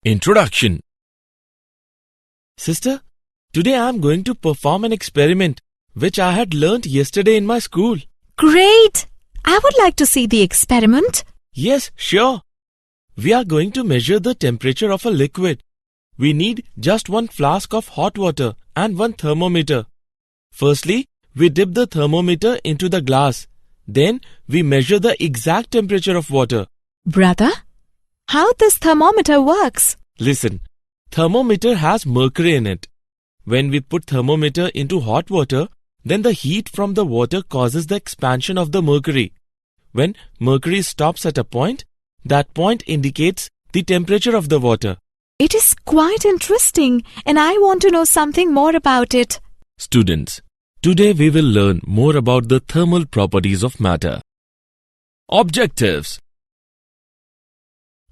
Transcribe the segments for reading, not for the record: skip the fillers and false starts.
Introduction. Sister, today I am going to perform an experiment which I had learnt yesterday in my school. Great! I would like to see the experiment. Yes, sure. We are going to measure the temperature of a liquid. We need just one flask of hot water and one thermometer. Firstly, we dip the thermometer into the glass. Then we measure the exact temperature of water. Brother, how this thermometer works? Listen, thermometer has mercury in it. When we put thermometer into hot water, then the heat from the water causes the expansion of the mercury. When mercury stops at a point, that point indicates the temperature of the water. It is quite interesting and I want to know something more about it. Students, today we will learn more about the thermal properties of matter. Objectives.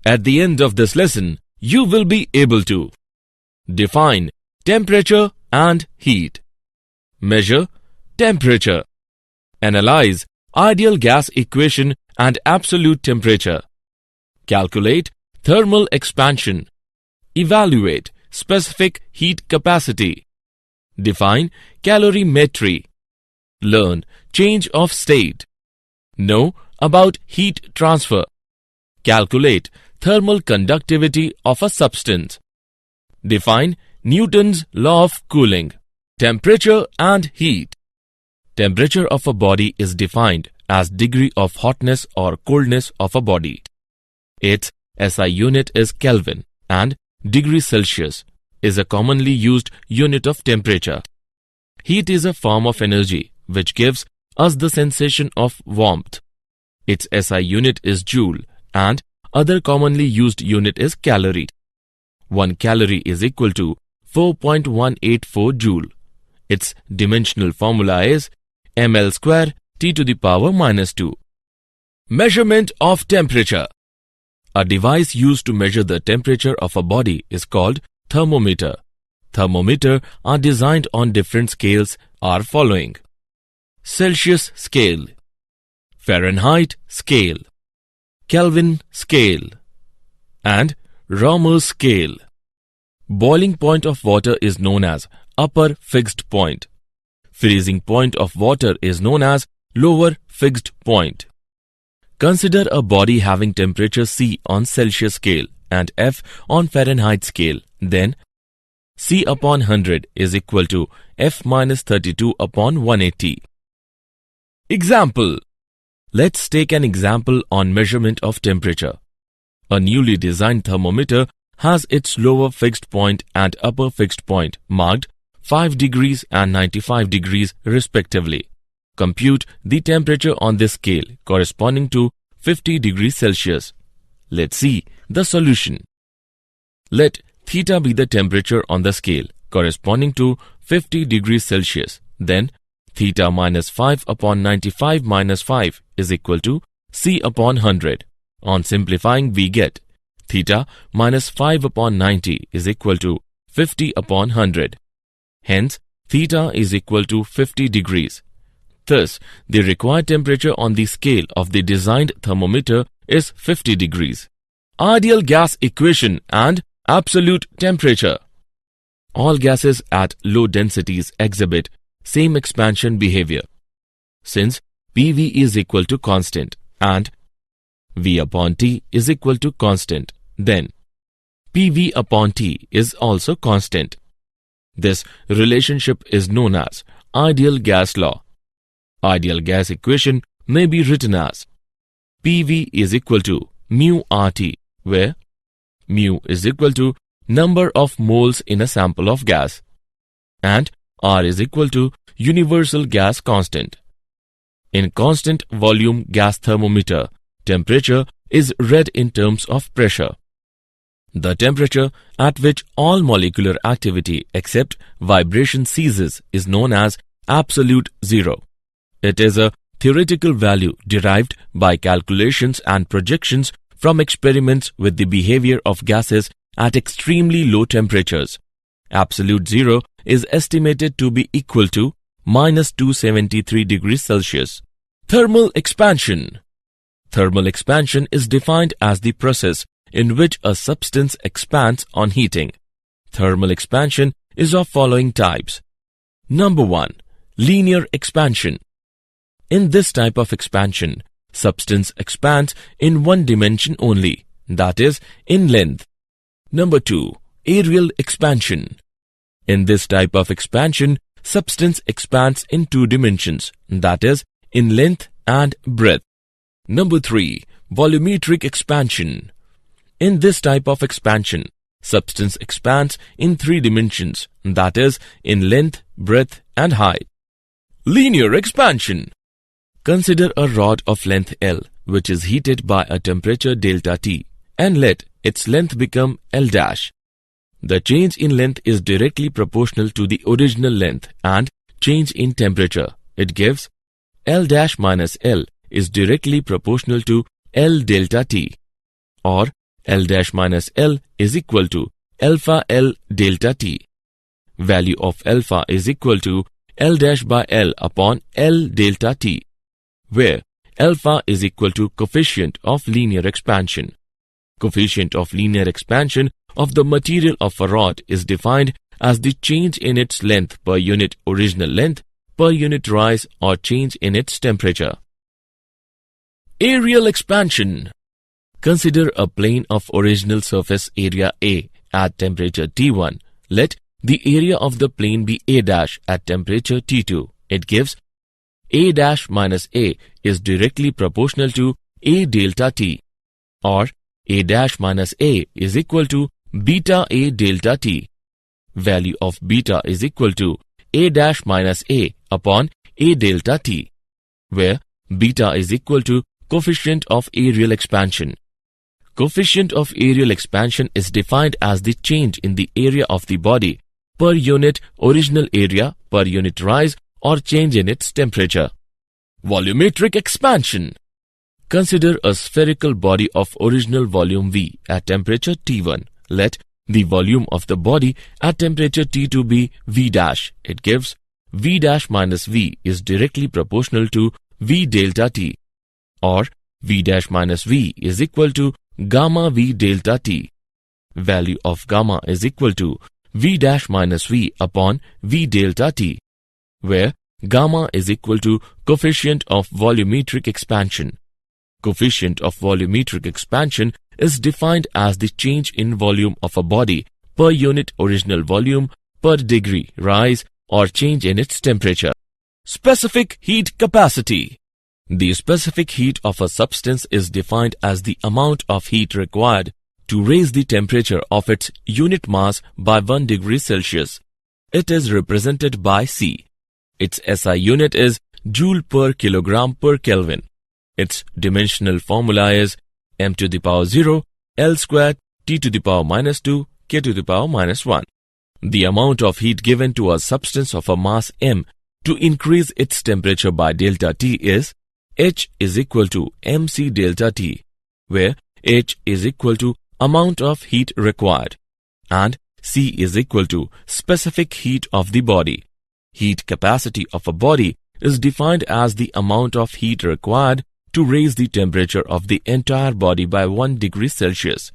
At the end of this lesson, you will be able to define temperature and heat, measure temperature, analyze ideal gas equation and absolute temperature, calculate thermal expansion, evaluate specific heat capacity, define calorimetry, learn change of state, know about heat transfer, calculate thermal conductivity of a substance, define Newton's law of cooling, temperature and heat. Temperature of a body is defined as degree of hotness or coldness of a body. Its SI unit is Kelvin and degree Celsius is a commonly used unit of temperature. Heat is a form of energy which gives us the sensation of warmth. Its SI unit is joule and other commonly used unit is calorie. 1 calorie is equal to 4.184 joule. Its dimensional formula is ml square T to the power minus 2. Measurement of temperature. A device used to measure the temperature of a body is called thermometer. Thermometers are designed on different scales are following: Celsius scale, Fahrenheit scale, Kelvin scale, and Ramer's scale. Boiling point of water is known as upper fixed point. Freezing point of water is known as lower fixed point. Consider a body having temperature C on Celsius scale and F on Fahrenheit scale. Then C upon 100 is equal to F minus 32 upon 180. Example. Let's take an example on measurement of temperature. A newly designed thermometer has its lower fixed point and upper fixed point marked 5 degrees and 95 degrees respectively. Compute the temperature on this scale corresponding to 50 degrees Celsius. Let's see the solution. Let theta be the temperature on the scale corresponding to 50 degrees Celsius. Then theta minus 5 upon 95 minus 5 is equal to C upon 100. On simplifying, we get theta minus 5 upon 90 is equal to 50 upon 100. Hence, theta is equal to 50 degrees. Thus, the required temperature on the scale of the designed thermometer is 50 degrees. Ideal gas equation and absolute temperature. All gases at low densities exhibit same expansion behavior. Since PV is equal to constant and V upon T is equal to constant, then PV upon T is also constant. This relationship is known as ideal gas law. Ideal gas equation may be written as PV is equal to mu RT, where mu is equal to number of moles in a sample of gas and R is equal to universal gas constant. In constant volume gas thermometer, temperature is read in terms of pressure. The temperature at which all molecular activity except vibration ceases is known as absolute zero. It is a theoretical value derived by calculations and projections from experiments with the behavior of gases at extremely low temperatures. Absolute zero is estimated to be equal to minus 273 degrees Celsius. Thermal expansion. Thermal expansion is defined as the process in which a substance expands on heating. Thermal expansion is of following types. Number 1. Linear expansion. In this type of expansion, substance expands in one dimension only, that is, in length. Number 2. Aerial expansion. In this type of expansion, substance expands in two dimensions, that is, in length and breadth. Number 3. Volumetric expansion. In this type of expansion, substance expands in three dimensions, that is, in length, breadth, and height. Linear expansion. Consider a rod of length L, which is heated by a temperature delta T, and let its length become L dash. The change in length is directly proportional to the original length and change in temperature. It gives L dash minus L is directly proportional to L delta T, or L dash minus L is equal to alpha L delta T. Value of alpha is equal to L dash by L upon L delta T, where alpha is equal to coefficient of linear expansion. Coefficient of linear expansion of the material of a rod is defined as the change in its length per unit original length per unit rise or change in its temperature. Aerial expansion. Consider a plane of original surface area A at temperature T1. Let the area of the plane be A dash at temperature T2. It gives A dash minus A is directly proportional to A delta T, or A dash minus A is equal to beta A delta T. Value of beta is equal to A dash minus A upon A delta T, where beta is equal to coefficient of aerial expansion. Coefficient of aerial expansion is defined as the change in the area of the body per unit original area per unit rise or change in its temperature. Volumetric expansion. Consider a spherical body of original volume V at temperature T1. Let the volume of the body at temperature T2 be V dash. It gives V dash minus V is directly proportional to V delta T, or V dash minus V is equal to gamma V delta T. Value of gamma is equal to V dash minus V upon V delta T, where gamma is equal to coefficient of volumetric expansion. Coefficient of volumetric expansion is defined as the change in volume of a body per unit original volume per degree rise or change in its temperature. Specific heat capacity. The specific heat of a substance is defined as the amount of heat required to raise the temperature of its unit mass by 1 degree Celsius. It is represented by C. Its SI unit is joule per kilogram per Kelvin. Its dimensional formula is m to the power 0, L squared, T to the power minus 2, K to the power minus 1. The amount of heat given to a substance of a mass m to increase its temperature by delta T is H is equal to mc delta T, where H is equal to amount of heat required and C is equal to specific heat of the body. Heat capacity of a body is defined as the amount of heat required to raise the temperature of the entire body by 1 degree Celsius.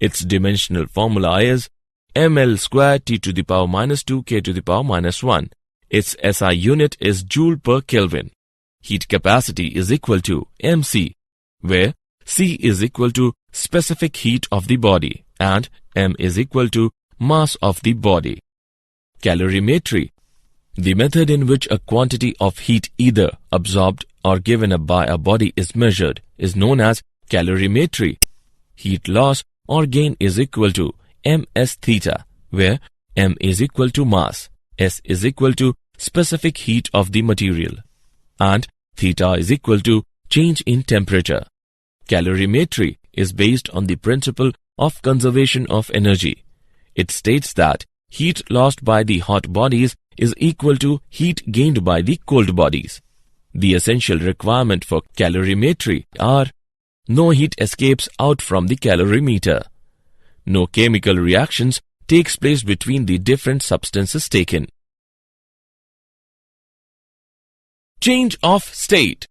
Its dimensional formula is ml squared T to the power minus 2 K to the power minus 1. Its SI unit is joule per Kelvin. Heat capacity is equal to mc, where C is equal to specific heat of the body and m is equal to mass of the body. Calorimetry. The method in which a quantity of heat either absorbed or given up by a body is measured is known as calorimetry. Heat loss or gain is equal to ms theta, where m is equal to mass, s is equal to specific heat of the material, and theta is equal to change in temperature. Calorimetry is based on the principle of conservation of energy. It states that heat lost by the hot bodies is equal to heat gained by the cold bodies. The essential requirement for calorimetry are: no heat escapes out from the calorimeter, no chemical reactions takes place between the different substances taken. Change of state.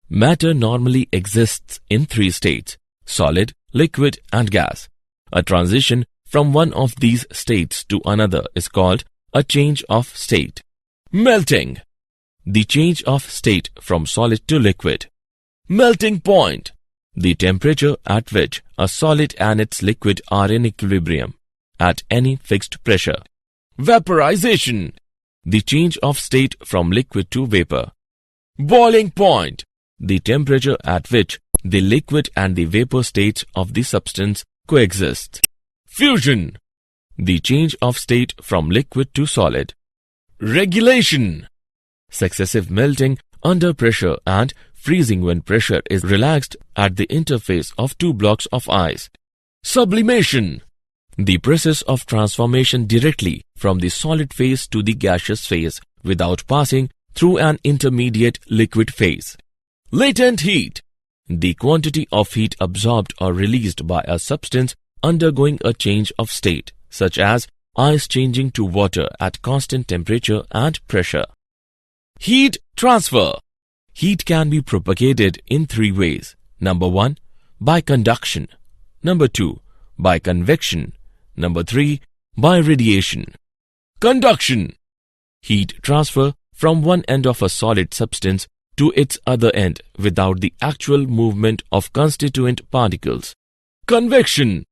Matter normally exists in 3 states: solid, liquid and gas. A transition from one of these states to another is called a change of state. Melting. The change of state from solid to liquid. Melting point. The temperature at which a solid and its liquid are in equilibrium at any fixed pressure. Vaporization. The change of state from liquid to vapor. Boiling point. The temperature at which the liquid and the vapor states of the substance coexist. Fusion. The change of state from liquid to solid. Regulation. Successive melting under pressure and freezing when pressure is relaxed at the interface of two blocks of ice. Sublimation. The process of transformation directly from the solid phase to the gaseous phase without passing through an intermediate liquid phase. Latent heat. The quantity of heat absorbed or released by a substance undergoing a change of state, such as ice changing to water at constant temperature and pressure. Heat transfer. Heat can be propagated in three ways. Number 1, by conduction. Number 2, by convection. Number 3, by radiation. Conduction. Heat transfer from one end of a solid substance to its other end without the actual movement of constituent particles. Convection.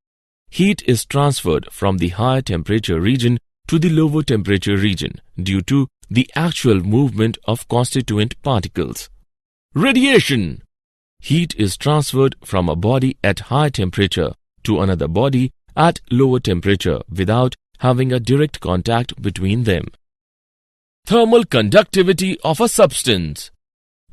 Heat is transferred from the higher temperature region to the lower temperature region due to the actual movement of constituent particles. Radiation. Heat is transferred from a body at high temperature to another body at lower temperature without having a direct contact between them. Thermal conductivity of a substance.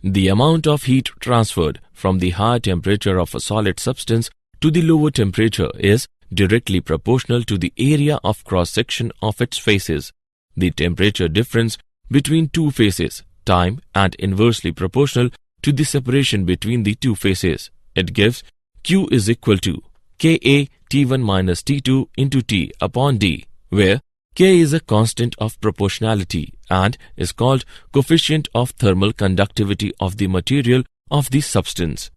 The amount of heat transferred from the higher temperature of a solid substance to the lower temperature is directly proportional to the area of cross-section of its faces. The temperature difference between two faces, time, and inversely proportional to the separation between the two faces. It gives Q is equal to Ka T1 minus T2 into T upon D, where K is a constant of proportionality and is called coefficient of thermal conductivity of the material of the substance.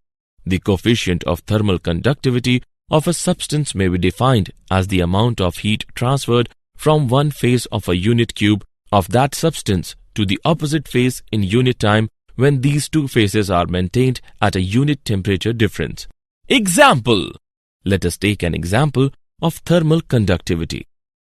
The coefficient of thermal conductivity of a substance may be defined as the amount of heat transferred from one phase of a unit cube of that substance to the opposite phase in unit time when these two phases are maintained at a unit temperature difference. Example. Let us take an example of thermal conductivity.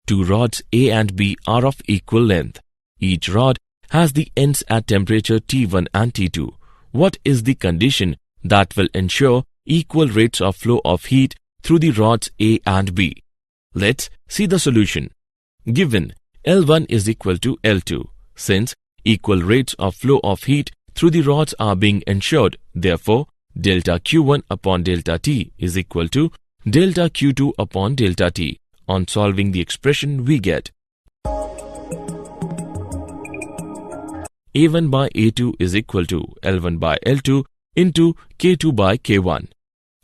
Two rods A and B are of equal length. Each rod has the ends at temperature T1 and T2. What is the condition that will ensure equal rates of flow of heat through the rods A and B? Let's see the solution. Given L1 is equal to L2, since equal rates of flow of heat through the rods are being ensured, therefore delta Q1 upon delta T is equal to delta Q2 upon delta T. On solving the expression, we get A1 by A2 is equal to L1 by L2 into K2 by K1.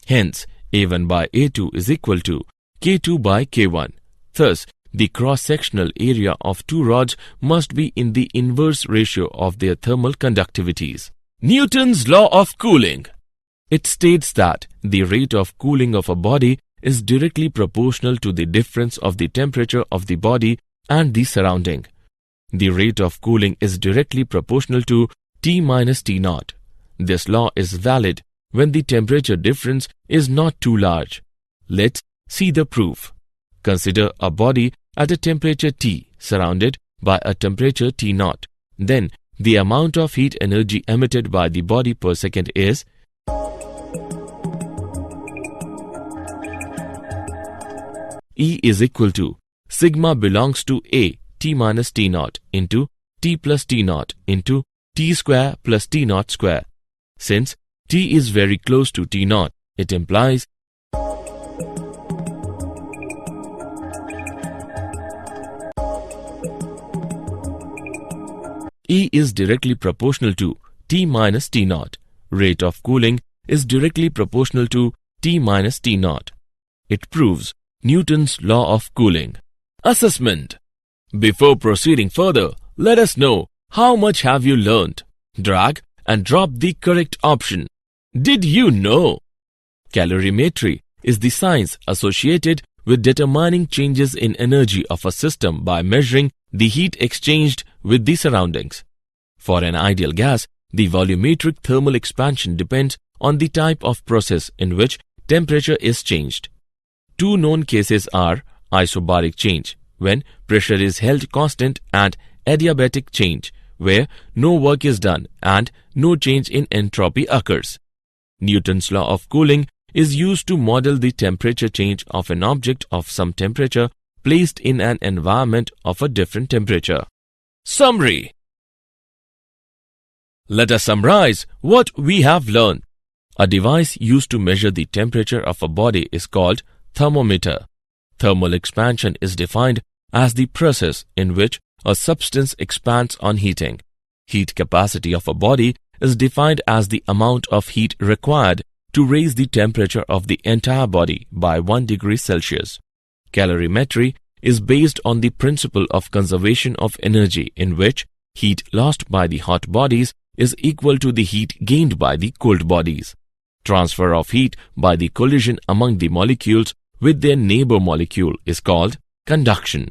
Hence, A1 by A2 is equal to K2 by K1. Thus, the cross-sectional area of two rods must be in the inverse ratio of their thermal conductivities. Newton's law of cooling. It states that the rate of cooling of a body is directly proportional to the difference of the temperature of the body and the surrounding. The rate of cooling is directly proportional to T minus T naught. This law is valid when the temperature difference is not too large. Let's see the proof. Consider a body at a temperature T surrounded by a temperature T naught. Then the amount of heat energy emitted by the body per second is E is equal to sigma belongs to A T minus T naught into T plus T naught into T square plus T naught square. Since T is very close to T naught, it implies E is directly proportional to T minus T naught. Rate of cooling is directly proportional to T minus T naught. It proves Newton's law of cooling. Assessment. Before proceeding further, let us know how much have you learnt. Drag and drop the correct option. Did you know? Calorimetry is the science associated with determining changes in energy of a system by measuring the heat exchanged with the surroundings. For an ideal gas, the volumetric thermal expansion depends on the type of process in which temperature is changed. Two known cases are isobaric change, when pressure is held constant, and adiabatic change, where no work is done and no change in entropy occurs. Newton's law of cooling is used to model the temperature change of an object of some temperature placed in an environment of a different temperature. Summary. Let us summarize what we have learned. A device used to measure the temperature of a body is called thermometer. Thermal expansion is defined as the process in which a substance expands on heating. Heat capacity of a body is defined as the amount of heat required to raise the temperature of the entire body by 1 degree Celsius. Calorimetry is based on the principle of conservation of energy, in which heat lost by the hot bodies is equal to the heat gained by the cold bodies. Transfer of heat by the collision among the molecules with their neighbor molecule is called conduction.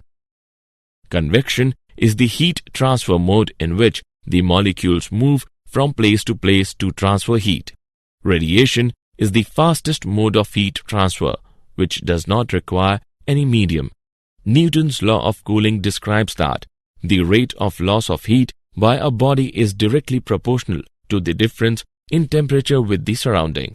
Convection is the heat transfer mode in which the molecules move from place to transfer heat. Radiation is the fastest mode of heat transfer, which does not require any medium. Newton's law of cooling describes that the rate of loss of heat by a body is directly proportional to the difference in temperature with the surrounding.